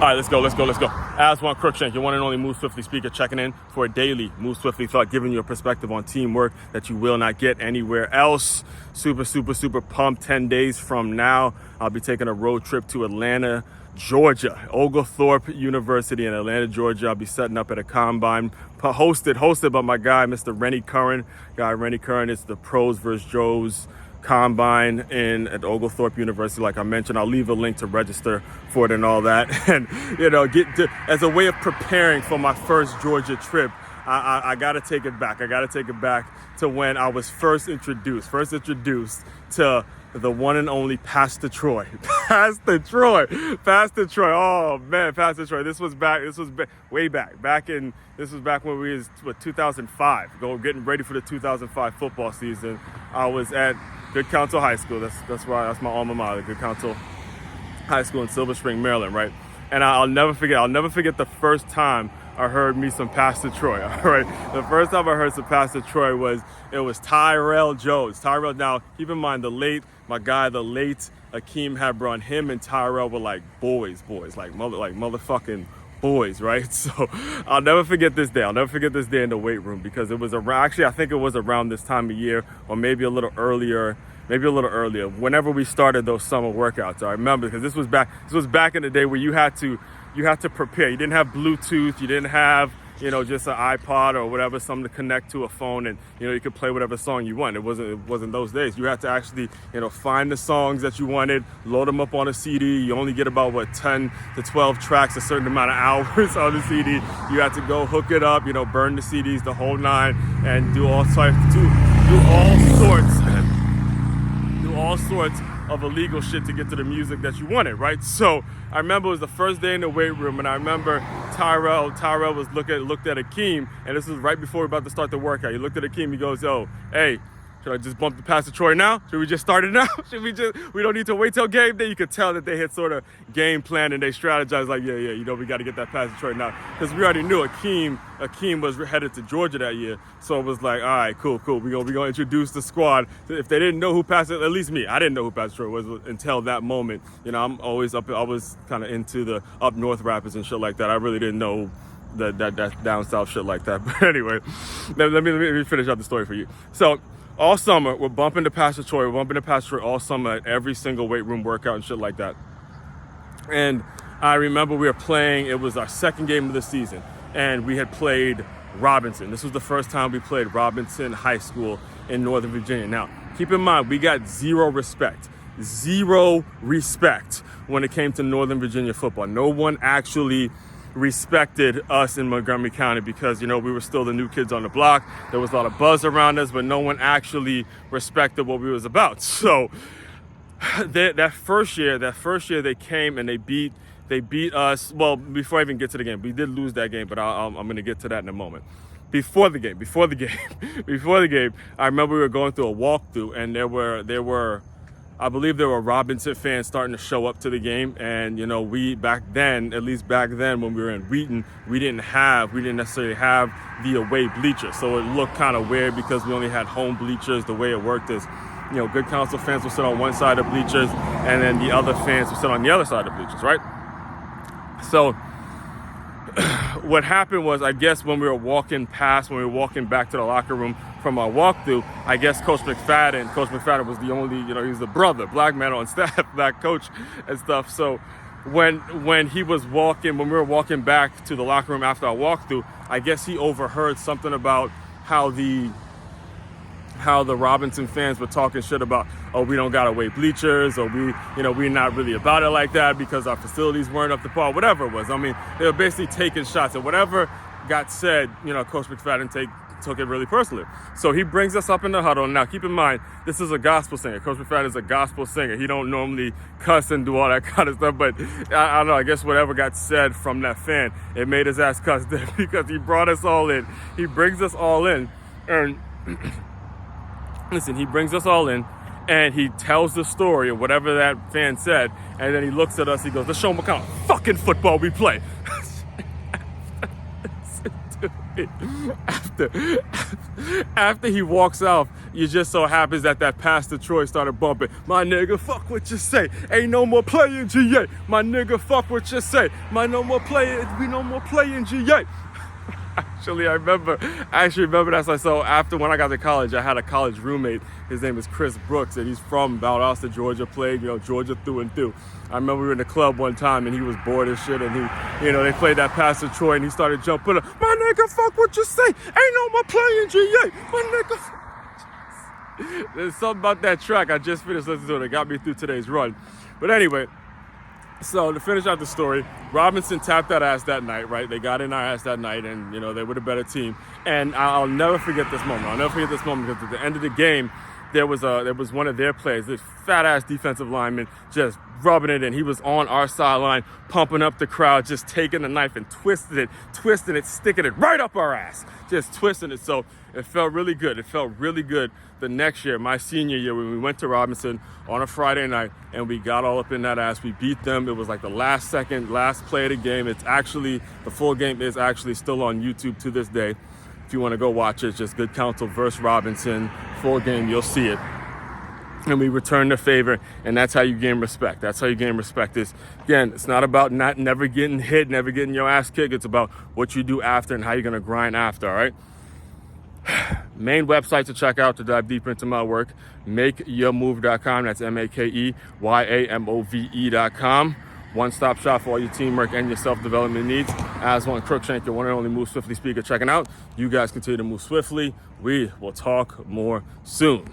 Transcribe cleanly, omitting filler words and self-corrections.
All right, let's go. Aswand Cruickshank, your one and only Move Swiftly speaker, checking in for a daily Move Swiftly thought, giving you a perspective on teamwork that you will not get anywhere else. Super pumped. 10 days from now, I'll be taking a road trip to Atlanta, Georgia, Oglethorpe University in Atlanta, Georgia. I'll be setting up at a combine hosted by my guy, Mr. Rennie Curran. Rennie Curran, it's the pros versus Joes combine at Oglethorpe University. Like I mentioned, I'll leave a link to register for it and all that. And, as a way of preparing for my first Georgia trip, I got to take it back. I got to take it back to when I was first introduced to the one and only Pastor Troy. Pastor Troy. Oh man, Pastor Troy. This was way back. This was back when we was 2005. Getting ready for the 2005 football season. I was at Good Counsel High School. That's my alma mater, Good Counsel High School in Silver Spring, Maryland, right? And I'll never forget the first time I heard me some Pastor Troy. All right, the first time I heard some Pastor Troy was Tyrell Jones. Tyrell. Now, keep in mind the late Akeem Hebron. Him and Tyrell were like boys, like motherfucking boys, right? So I'll never forget this day. In the weight room, because it was I think it was around this time of year, or maybe a little earlier, whenever we started those summer workouts. I remember, because this was back in the day where you had to prepare. You didn't have Bluetooth, you didn't have just an iPod or whatever, something to connect to a phone, and you could play whatever song you want. It wasn't those days. You had to actually find the songs that you wanted, load them up on a CD. You only get about 10 to 12 tracks, a certain amount of hours on the CD. You had to go hook it up, burn the CDs, the whole nine, and do all sorts of illegal shit to get to the music that you wanted, right? So I remember it was the first day in the weight room, and I remember Tyrell was looked at Akeem, and this was right before we were about to start the workout. He looked at Akeem, he goes, "Yo, hey, should I just bump the Pastor Troy now? Should we just start it now? We don't need to wait till game day?" You could tell that they had sort of game planned and they strategized like, yeah, we got to get that Pastor Troy now. Because we already knew Akeem was headed to Georgia that year. So it was like, all right, cool. We're going to introduce the squad. If they didn't know who Pastor, at least me, I didn't know who Pastor Troy was until that moment. I'm always I was kind of into the up north rappers and shit like that. I really didn't know that down south shit like that. But anyway, let me finish out the story for you. So all summer, we're bumping to Pastor Troy. All summer at every single weight room workout and shit like that. And I remember we were playing, it was our second game of the season, and we had played Robinson. This was the first time we played Robinson High School in Northern Virginia. Now, keep in mind, we got zero respect when it came to Northern Virginia football. No one actually respected us in Montgomery County because, we were still the new kids on the block. There was a lot of buzz around us, but no one actually respected what we was about. So that first year they came and they beat us. Well, before I even get to the game, we did lose that game, but I'm going to get to that in a moment. Before the game, I remember we were going through a walkthrough, and I believe there were Robinson fans starting to show up to the game, and we back then when we were in Wheaton, we didn't necessarily have the away bleachers, so it looked kind of weird because we only had home bleachers. The way it worked is, Good Counsel fans would sit on one side of the bleachers, and then the other fans would sit on the other side of the bleachers, right? So what happened was, I guess when we were walking back to the locker room from our walkthrough, I guess Coach McFadden was the only, he was the brother, black man on staff, black coach and stuff. So when we were walking back to the locker room after our walkthrough, I guess he overheard something about how the Robinson fans were talking shit about, oh, we don't got away bleachers, or we're not really about it like that because our facilities weren't up to par, whatever it was. I mean, they were basically taking shots, and whatever got said, Coach McFadden took it really personally. So he brings us up in the huddle. Now, keep in mind, this is a gospel singer. Coach McFadden is a gospel singer. He don't normally cuss and do all that kind of stuff, but I don't know, I guess whatever got said from that fan, it made his ass cuss because he brought us all in. He brings us all in, and listen, he brings us all in, and he tells the story of whatever that fan said, and then he looks at us, he goes, "Let's show him what kind of fucking football we play." After he walks off, you just so happens that pass to Troy started bumping. My nigga, fuck what you say. Ain't no more playing GA. My nigga, fuck what you say. We no more playing GA. Actually, I remember that. So after when I got to college, I had a college roommate. His name is Chris Brooks, and he's from Valdosta, Georgia. Played, Georgia through and through. I remember we were in the club one time, and he was bored as shit, and they played that pass to Troy, and he started jumping up. My nigga, fuck what you say. Ain't no more playing GA. My nigga. There's something about that track. I just finished listening to it. It got me through today's run. But anyway. So to finish out the story, Robinson tapped that ass that night, right? They got in our ass that night, and they were the better team. And I'll never forget this moment. Because at the end of the game, there was one of their players, this fat ass defensive lineman, just rubbing it in. He was on our sideline, pumping up the crowd, just taking the knife and twisting it, sticking it right up our ass, just twisting it. So it felt really good. It felt really good the next year, my senior year, when we went to Robinson on a Friday night and we got all up in that ass. We beat them. It was like the last play of the game. The full game is actually still on YouTube to this day. If you want to go watch it, just Good Counsel versus Robinson, full game, you'll see it. And we return the favor, and that's how you gain respect. That's how you gain respect. Again, it's not about never getting hit, never getting your ass kicked. It's about what you do after and how you're going to grind after, all right? Main website to check out to dive deeper into my work, makeyourmove.com. That's MakeYamove.com. One-stop shop for all your teamwork and your self-development needs. Aswand Cruickshank, your one and only Move Swiftly speaker, checking out. You guys continue to move swiftly. We will talk more soon.